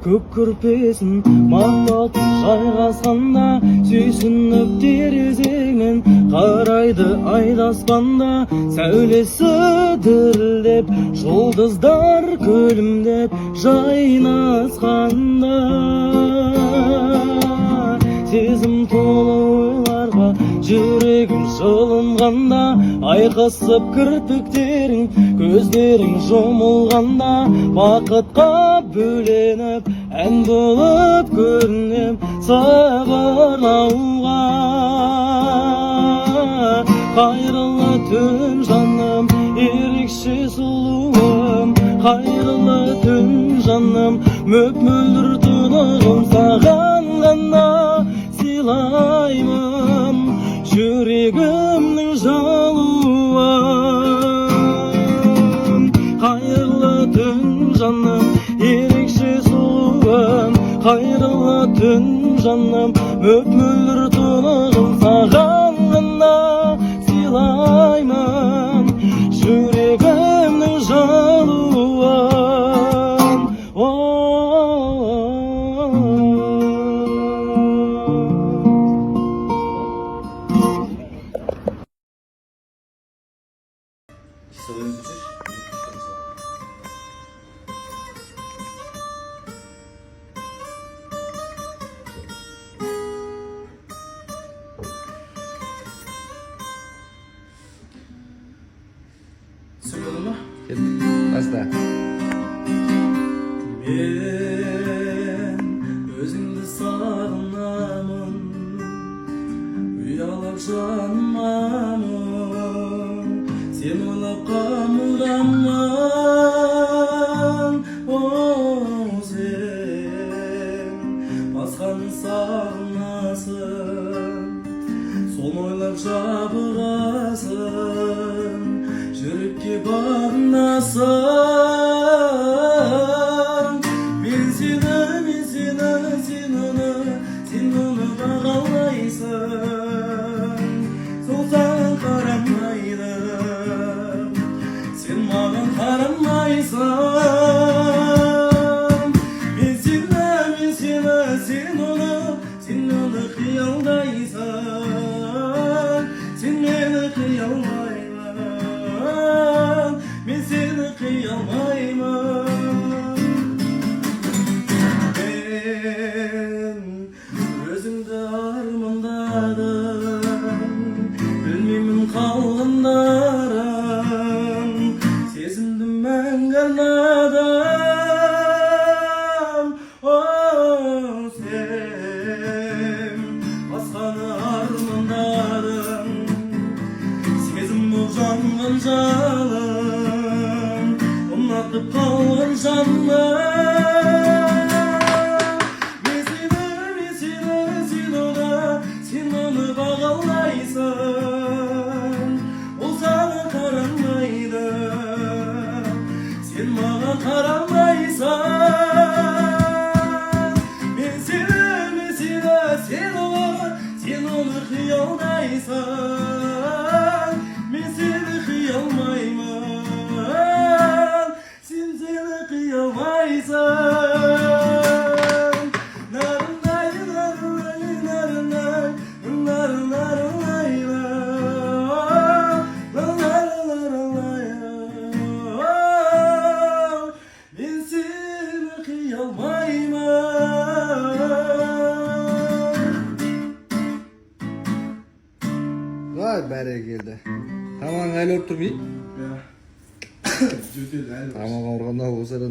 Көк көрпесін махаббат жайғасқанда, сүйсініп терезеңнен қарайды айды аспанда. Сәулесі дірілдеп, жұлдыздар күлімдеп жайнасқанда. Сезім толы ойларға жүрегім жылынғанда, айқасып кірпіктерің, көздерің жұмылғанда. Бақытқа бөленіп, ән болып көрінем сағынауға. Қайырлы түн жаным, ерекше сұлуым. Қайырлы түн жаным, мөп-мөлдір тұнығым. Саған ғана сыйлаймын жүрегімнің жалуын. Қайырлы түн жаным, ерекше сұлуым. Қайырлы түн жаным, мөп-мөлдір тұнығым. Саған ғана сыйлаймын жүрегімнің жалуын. Söyledin mi? Баста. Мен өзіңді сағынамын, ұялап жанымамын, сен ойлап қамыламын. Сен басқаны сағынасың, соны ойлап жабығасың, жүрекке бағынасың. Мен сені, сен оны бағалайсың. Сол саған қарамайды, сен маған қарамайсың. Мен сені, сен оны қиялдайсың. Сен мені қиялмайсың, мен сені қиялмайсың. Бәрекелді. Тамағың әлі ұрып тұр ме? Ja. Jutu, Тамақ ауырғанда болса да